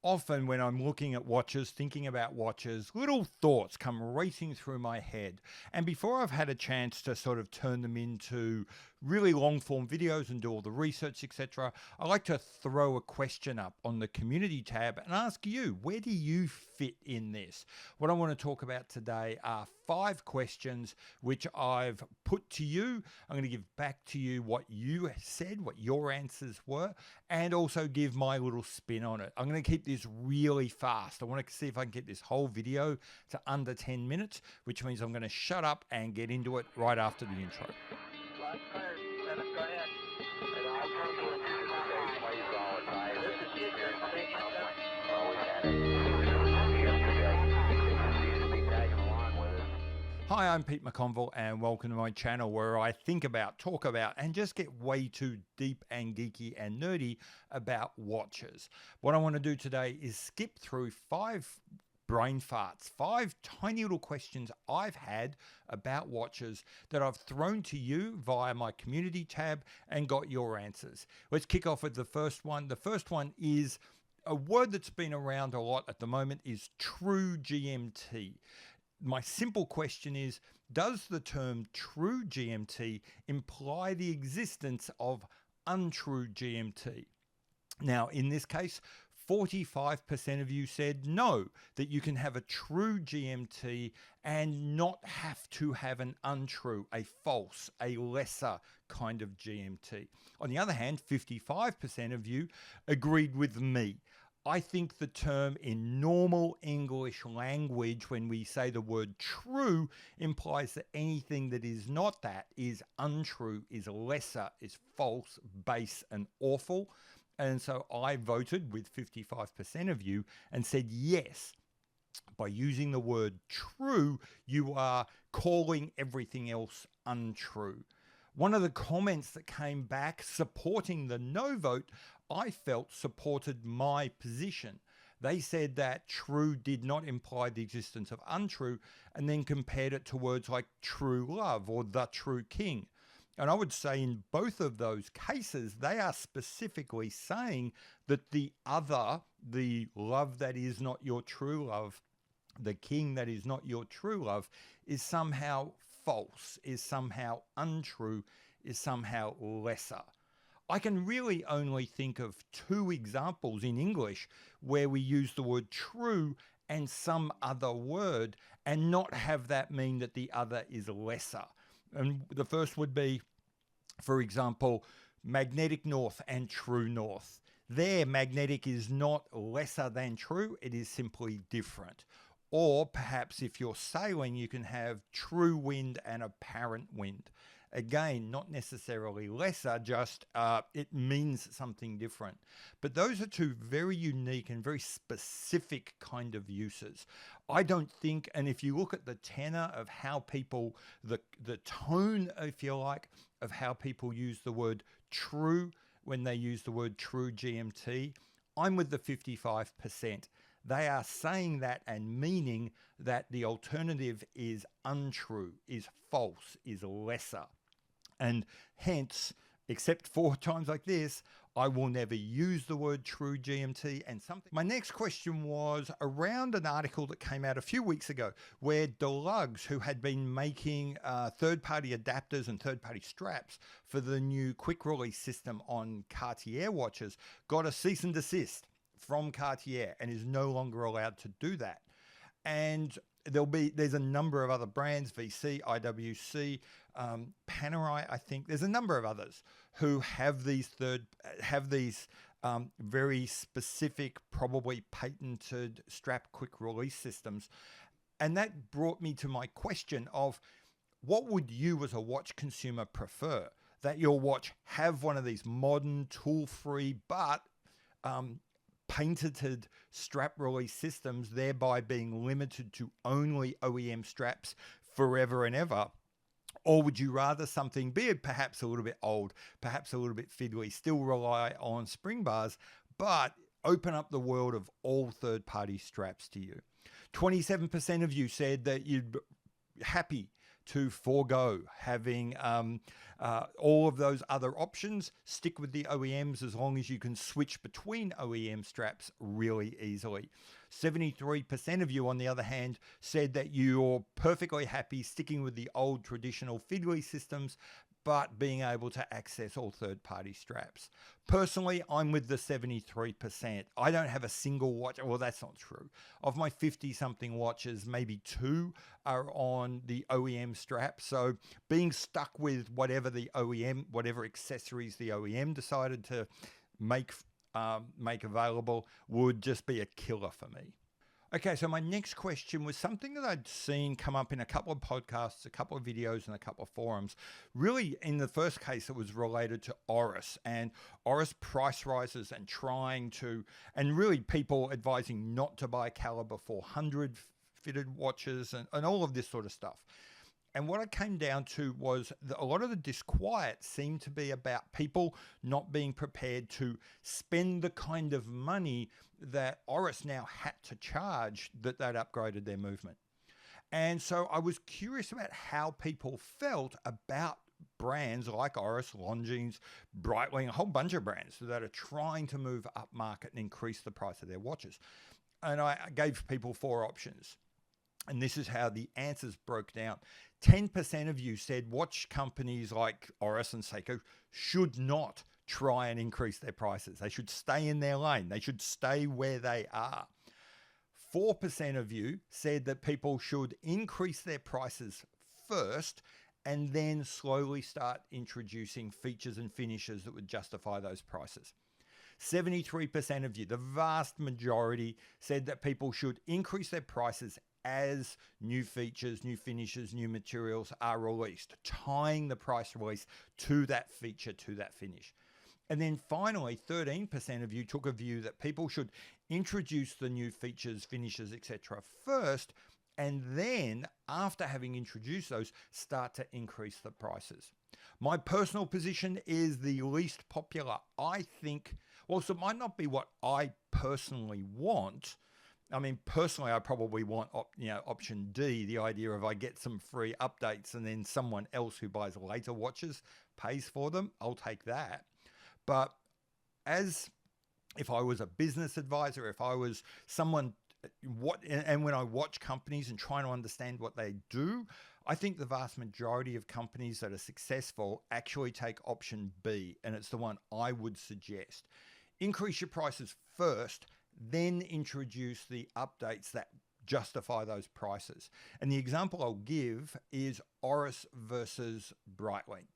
Often when I'm looking at watches, thinking about watches, little thoughts come racing through my head. And before I've had a chance to sort of turn them into really long form videos and do all the research, etc., I like to throw a question up on the community tab and ask you, where do you fit in this? What I want to talk about today are 5 questions which I've put to you. I'm going to give back to you what you said, what your answers were, and also give my little spin on it. I'm going to keep this really fast. I want to see if I can get this whole video to under 10 minutes, which means I'm going to shut up and get into it right after the intro. Hi, I'm Pete McConville and welcome to my channel where I think about, talk about, and just get way too deep and geeky and nerdy about watches. What I want to do today is skip through 5 brain farts, 5 tiny little questions I've had about watches that I've thrown to you via my community tab and got your answers. Let's kick off with the first one. The first one is a word that's been around a lot at the moment is true GMT. My simple question is, does the term true GMT imply the existence of untrue GMT? Now, in this case, 45% of you said no, that you can have a true GMT and not have to have an untrue, a false, a lesser kind of GMT. On the other hand, 55% of you agreed with me. I think the term in normal English language, when we say the word true, implies that anything that is not that is untrue, is lesser, is false, base, and awful. And so I voted with 55% of you and said yes. By using the word true, you are calling everything else untrue. One of the comments that came back supporting the no vote, I felt supported my position. They said that true did not imply the existence of untrue, and then compared it to words like true love or the true king. And I would say in both of those cases, they are specifically saying that the other, the love that is not your true love, the king that is not your true love, is somehow false, is somehow untrue, is somehow lesser. I can really only think of 2 examples in English where we use the word true and some other word and not have that mean that the other is lesser. And the first would be, for example, magnetic north and true north. There, magnetic is not lesser than true, it is simply different. Or perhaps if you're sailing, you can have true wind and apparent wind. Again, not necessarily lesser, just it means something different. But those are 2 very unique and very specific kind of uses. I don't think, and if you look at the tenor of how people, the tone, if you like, of how people use the word true when they use the word true GMT, I'm with the 55%. They are saying that and meaning that the alternative is untrue, is false, is lesser. And hence, except for times like this, I will never use the word true GMT and something. My next question was around an article that came out a few weeks ago where Deluxe, who had been making third-party adapters and third-party straps for the new quick release system on Cartier watches, got a cease and desist from Cartier and is no longer allowed to do that. And there's a number of other brands, VC, IWC, Panerai, I think. There's a number of others who have these very specific, probably patented strap quick release systems. And that brought me to my question of, what would you as a watch consumer prefer? That your watch have one of these modern, tool-free, but patented strap release systems, thereby being limited to only OEM straps forever and ever? Or would you rather something, be it perhaps a little bit old, perhaps a little bit fiddly, still rely on spring bars, but open up the world of all third-party straps to you? 27% of you said that you'd be happy to forego having all of those other options. Stick with the OEMs as long as you can switch between OEM straps really easily. 73% of you, on the other hand, said that you're perfectly happy sticking with the old traditional fiddly systems, but being able to access all third-party straps. Personally, I'm with the 73%. I don't have a single watch. Well, that's not true. Of my 50-something watches, maybe 2 are on the OEM strap. So being stuck with whatever the OEM, whatever accessories the OEM decided to make available would just be a killer for me. Okay, so my next question was something that I'd seen come up in a couple of podcasts, a couple of videos, and a couple of forums. Really, in the first case, it was related to Oris and Oris price rises and really people advising not to buy caliber 400 fitted watches and all of this sort of stuff. And what I came down to was that a lot of the disquiet seemed to be about people not being prepared to spend the kind of money that Oris now had to charge that they'd upgraded their movement. And so I was curious about how people felt about brands like Oris, Longines, Breitling, a whole bunch of brands that are trying to move up market and increase the price of their watches. And I gave people 4 options. And this is how the answers broke down. 10% of you said watch companies like Oris and Seiko should not try and increase their prices. They should stay in their lane. They should stay where they are. 4% of you said that people should increase their prices first and then slowly start introducing features and finishes that would justify those prices. 73% of you, the vast majority, said that people should increase their prices as new features, new finishes, new materials are released, tying the price release to that feature, to that finish. And then finally, 13% of you took a view that people should introduce the new features, finishes, etc. first, and then after having introduced those, start to increase the prices. My personal position is the least popular. I think, well, so it might not be what I personally want. I mean, personally, I probably want option D, the idea of I get some free updates and then someone else who buys later watches pays for them. I'll take that. But if I was a business advisor, if I was someone, and when I watch companies and try to understand what they do, I think the vast majority of companies that are successful actually take option B, and it's the one I would suggest. Increase your prices first, then introduce the updates that justify those prices. And the example I'll give is Oris versus Breitling.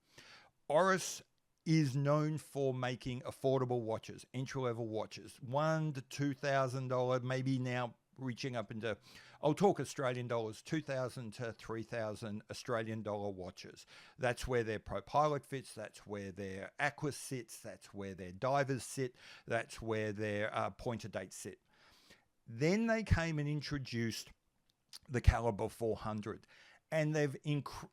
Oris is known for making affordable watches, entry-level watches, $1,000 to $2,000, maybe now reaching up into, I'll talk Australian dollars, 2,000 to 3,000 Australian dollar watches. That's where their Pro Pilot fits, that's where their Aqua sits, that's where their divers sit, that's where their pointer dates sit. Then they came and introduced the caliber 400. And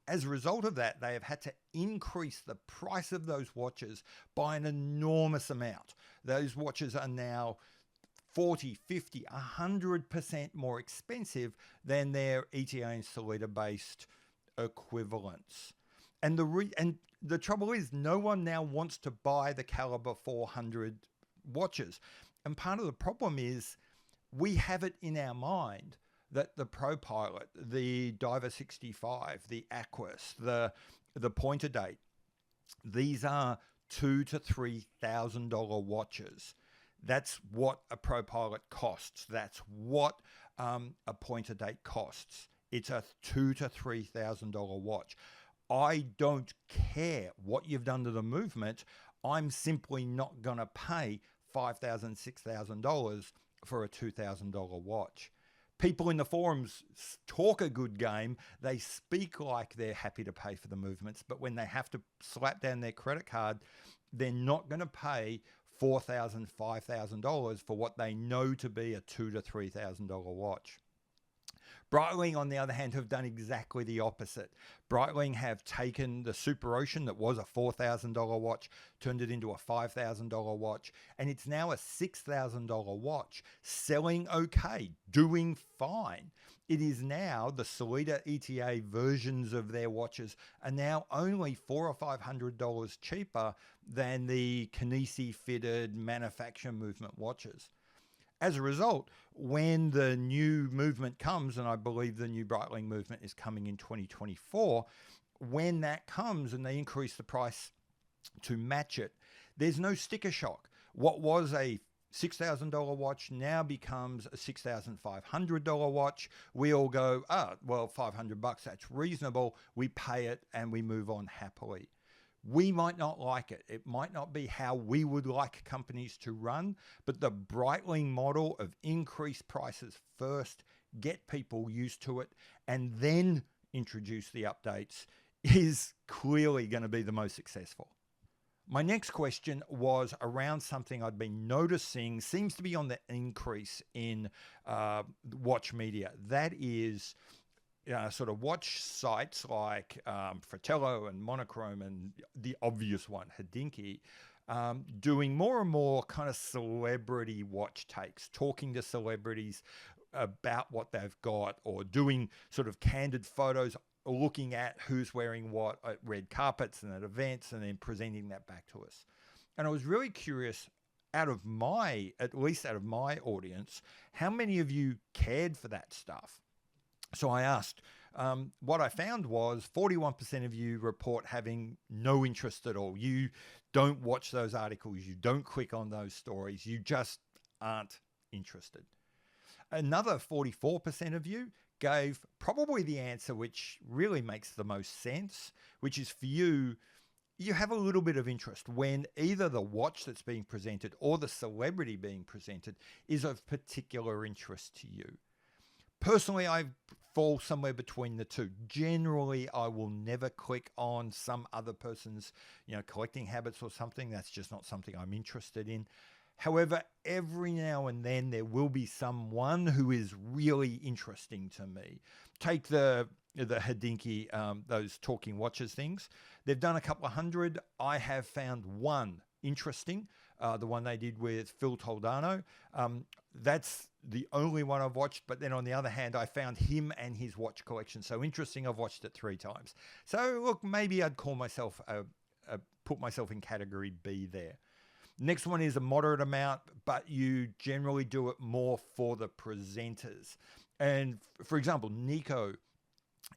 as a result of that, they have had to increase the price of those watches by an enormous amount. Those watches are now 40, 50, 100% more expensive than their ETA and Solita-based equivalents. And the trouble is, no one now wants to buy the caliber 400 watches. And part of the problem is we have it in our mind that the Pro Pilot, the Diver 65, the Aquas, the Pointer Date, these are $2,000 to $3,000 watches. That's what a Pro Pilot costs. That's what a Pointer Date costs. It's a $2,000 to $3,000 watch. I don't care what you've done to the movement. I'm simply not going to pay $5,000, $6,000 for a $2,000 watch. People in the forums talk a good game. They speak like they're happy to pay for the movements, but when they have to slap down their credit card, they're not going to pay $4,000, $5,000 for what they know to be a $2,000 to $3,000 watch. Breitling, on the other hand, have done exactly the opposite. Breitling have taken the Super Ocean that was a $4,000 watch, turned it into a $5,000 watch, and it's now a $6,000 watch, selling okay, doing fine. It is now the Sellita ETA versions of their watches are now only $400 or $500 cheaper than the Kinesi fitted manufacture movement watches. As a result, when the new movement comes, and I believe the new Breitling movement is coming in 2024, when that comes and they increase the price to match it, there's no sticker shock. What was a $6,000 watch now becomes a $6,500 watch. We all go, well, $500, that's reasonable. We pay it and we move on happily. We might not like it. It might not be how we would like companies to run, but the Breitling model of increase prices first, get people used to it, and then introduce the updates is clearly going to be the most successful. My next question was around something I'd been noticing seems to be on the increase in watch media. That is sort of watch sites like Fratello and Monochrome and the obvious one, Hodinkee, doing more and more kind of celebrity watch takes, talking to celebrities about what they've got, or doing sort of candid photos, looking at who's wearing what at red carpets and at events, and then presenting that back to us. And I was really curious, at least out of my audience, how many of you cared for that stuff? So I asked, what I found was 41% of you report having no interest at all. You don't watch those articles. You don't click on those stories. You just aren't interested. Another 44% of you gave probably the answer which really makes the most sense, which is for you, you have a little bit of interest when either the watch that's being presented or the celebrity being presented is of particular interest to you. Personally, I fall somewhere between the two. Generally, I will never click on some other person's, collecting habits or something. That's just not something I'm interested in. However, every now and then there will be someone who is really interesting to me. Take the Hodinkee, those talking watches things. They've done a couple of hundred. I have found one interesting, the one they did with Phil Toledano. That's the only one I've watched, but then on the other hand, I found him and his watch collection so interesting, I've watched it 3 times. So look, maybe I'd call myself, put myself in category B there. Next one is a moderate amount, but you generally do it more for the presenters. And for example, Nico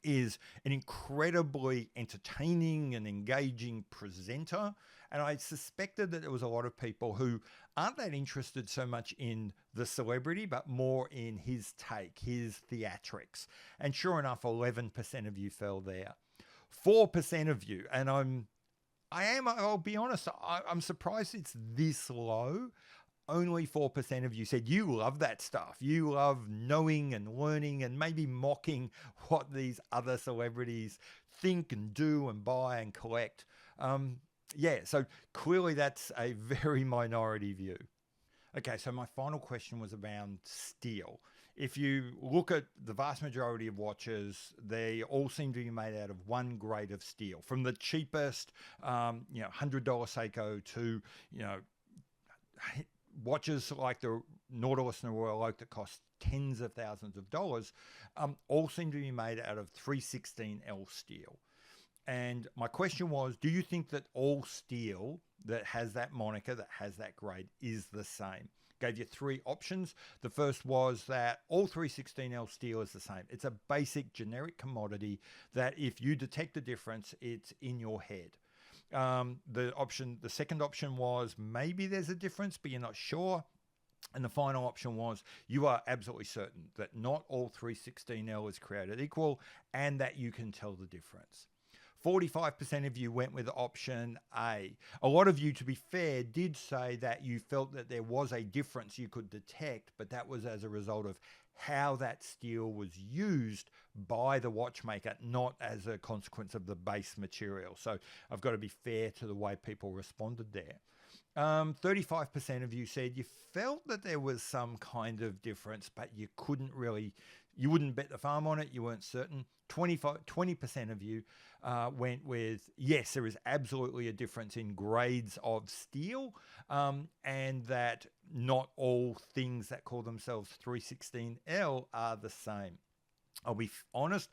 is an incredibly entertaining and engaging presenter. And I suspected that there was a lot of people who aren't that interested so much in the celebrity, but more in his take, his theatrics. And sure enough, 11% of you fell there. 4% of you, and I'll be honest, I'm surprised it's this low. Only 4% of you said you love that stuff. You love knowing and learning and maybe mocking what these other celebrities think and do and buy and collect. So clearly that's a very minority view. Okay, so my final question was around steel. If you look at the vast majority of watches, they all seem to be made out of one grade of steel, from the cheapest, $100 Seiko to, watches like the Nautilus and the Royal Oak that cost tens of thousands of dollars, all seem to be made out of 316L steel. And my question was, do you think that all steel that has that moniker, that has that grade, is the same? Gave you 3 options. The first was that all 316L steel is the same. It's a basic generic commodity that if you detect the difference, it's in your head. The second option was maybe there's a difference, but you're not sure. And the final option was you are absolutely certain that not all 316L is created equal and that you can tell the difference. 45% of you went with option A. A lot of you, to be fair, did say that you felt that there was a difference you could detect, but that was as a result of how that steel was used by the watchmaker, not as a consequence of the base material. So I've got to be fair to the way people responded there. 35% of you said you felt that there was some kind of difference, but you couldn't really You wouldn't bet the farm on it. You weren't certain. 20% of you went with, yes, there is absolutely a difference in grades of steel, and that not all things that call themselves 316L are the same. I'll be honest,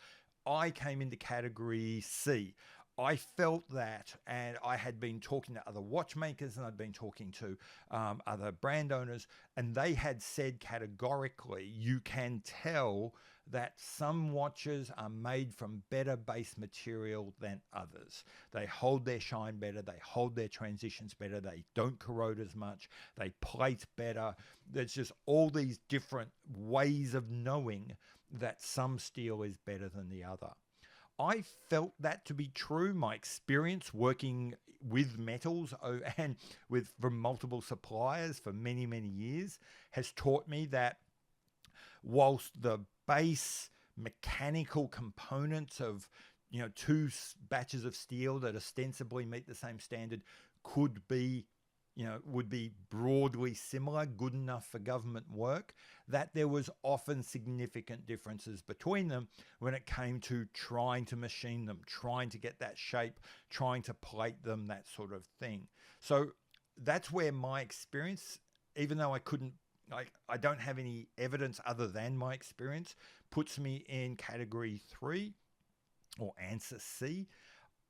I came into category C. I felt that, and I had been talking to other watchmakers and I'd been talking to other brand owners, and they had said categorically, you can tell that some watches are made from better base material than others. They hold their shine better, they hold their transitions better, they don't corrode as much, they plate better. There's just all these different ways of knowing that some steel is better than the other. I felt that to be true. My experience working with metals and from multiple suppliers for many, many years has taught me that whilst the base mechanical components of two batches of steel that ostensibly meet the same standard could be would be broadly similar, good enough for government work, that there was often significant differences between them when it came to trying to machine them, trying to get that shape, trying to plate them, that sort of thing. So that's where my experience, even though I don't have any evidence other than my experience, puts me in category 3 or answer C.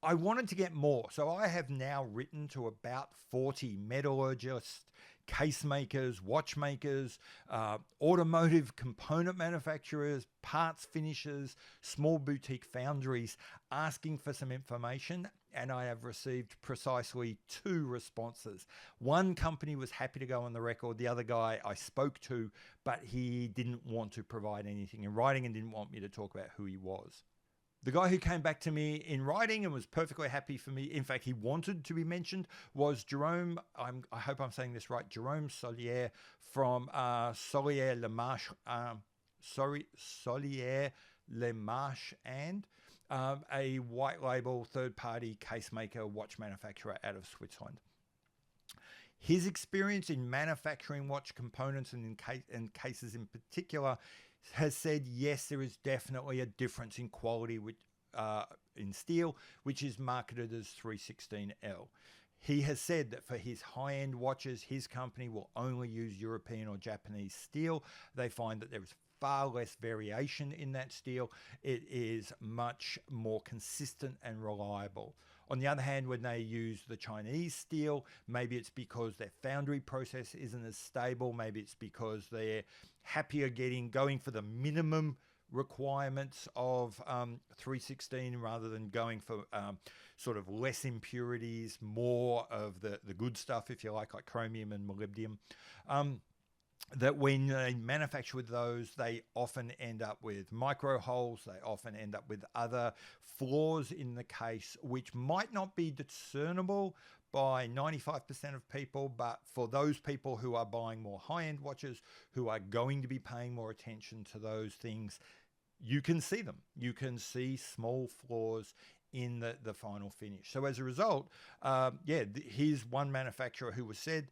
I wanted to get more, so I have now written to about 40 metallurgists, case makers, watchmakers, automotive component manufacturers, parts finishers, small boutique foundries, asking for some information, and I have received precisely 2 responses. One company was happy to go on the record. The other guy I spoke to, but he didn't want to provide anything in writing and didn't want me to talk about who he was. The guy who came back to me in writing and was perfectly happy for me, in fact, he wanted to be mentioned, was Jerome, I hope I'm saying this right, Jerome Solier from Solier Lemarche, Solier Lemarche and a white label third-party case maker, watch manufacturer out of Switzerland. His experience in manufacturing watch components and in cases in particular has said, yes, there is definitely a difference in quality in steel, which is marketed as 316L. He has said that for his high-end watches, his company will only use European or Japanese steel. They find that there is far less variation in that steel. It is much more consistent and reliable. On the other hand, when they use the Chinese steel, maybe it's because their foundry process isn't as stable. Maybe it's because they're happier going for the minimum requirements of 316 rather than going for sort of less impurities, more of the good stuff, if you like chromium and molybdenum. That when they manufacture with those, they often end up with micro holes. They often end up with other flaws in the case, which might not be discernible by 95% of people, but for those people who are buying more high-end watches, who are going to be paying more attention to those things, you can see them. You can see small flaws in the final finish. So as a result, here's one manufacturer who was said,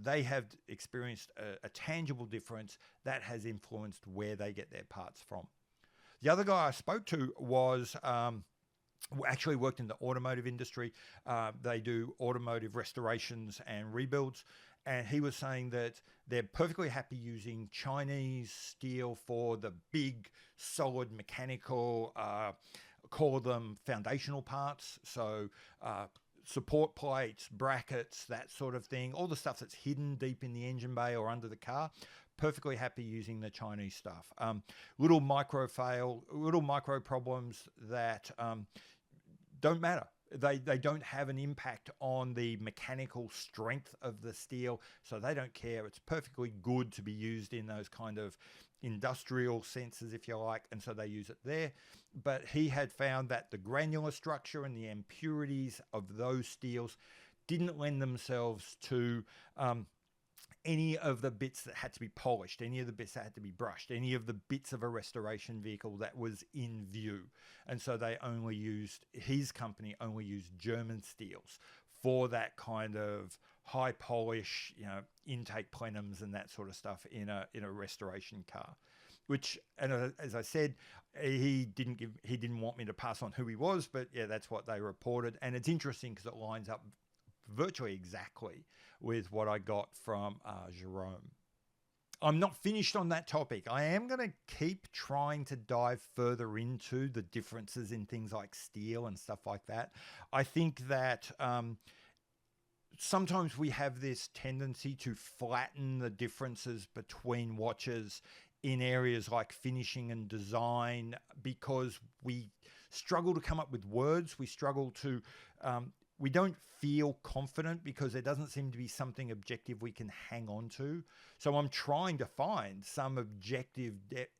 they have experienced a tangible difference that has influenced where they get their parts from. The other guy I spoke to was actually worked in the automotive industry. They do automotive restorations and rebuilds. And he was saying that they're perfectly happy using Chinese steel for the big, solid mechanical, call them foundational parts. So support plates, brackets, that sort of thing, all the stuff that's hidden deep in the engine bay or under the car, perfectly happy using the Chinese stuff. Little micro problems that don't matter. They don't have an impact on the mechanical strength of the steel, so they don't care. It's perfectly good to be used in those kind of industrial senses, if you like, and so they use it there. But he had found that the granular structure and the impurities of those steels didn't lend themselves to any of the bits that had to be polished, any of the bits that had to be brushed, any of the bits of a restoration vehicle that was in view. And so his company only used German steels for that kind of high polish, you know, intake plenums and that sort of stuff in a restoration car. Which, and as I said, he didn't want me to pass on who he was, but yeah, that's what they reported. And it's interesting because it lines up virtually exactly with what I got from Jerome. I'm not finished on that topic. I am going to keep trying to dive further into the differences in things like steel and stuff like that. I think that sometimes we have this tendency to flatten the differences between watches in areas like finishing and design because we struggle to come up with words. We struggle to, we don't feel confident because there doesn't seem to be something objective we can hang on to. So I'm trying to find some objective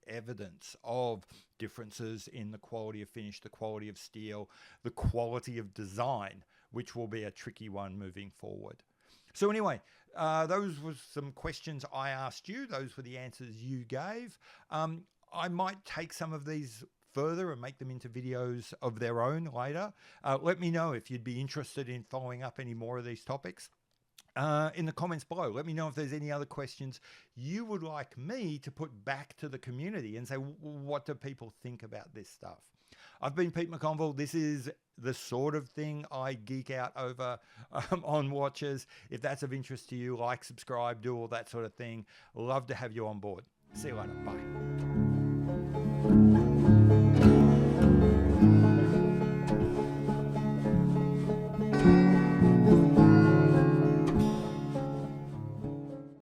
evidence of differences in the quality of finish, the quality of steel, the quality of design, which will be a tricky one moving forward. So anyway, those were some questions I asked you. Those were the answers you gave. I might take some of these further and make them into videos of their own later. Let me know if you'd be interested in following up any more of these topics. In the comments below, let me know if there's any other questions you would like me to put back to the community and say, what do people think about this stuff? I've been Pete McConville. This is the sort of thing I geek out over on watches. If that's of interest to you, like, subscribe, do all that sort of thing. Love to have you on board. See you later. Bye.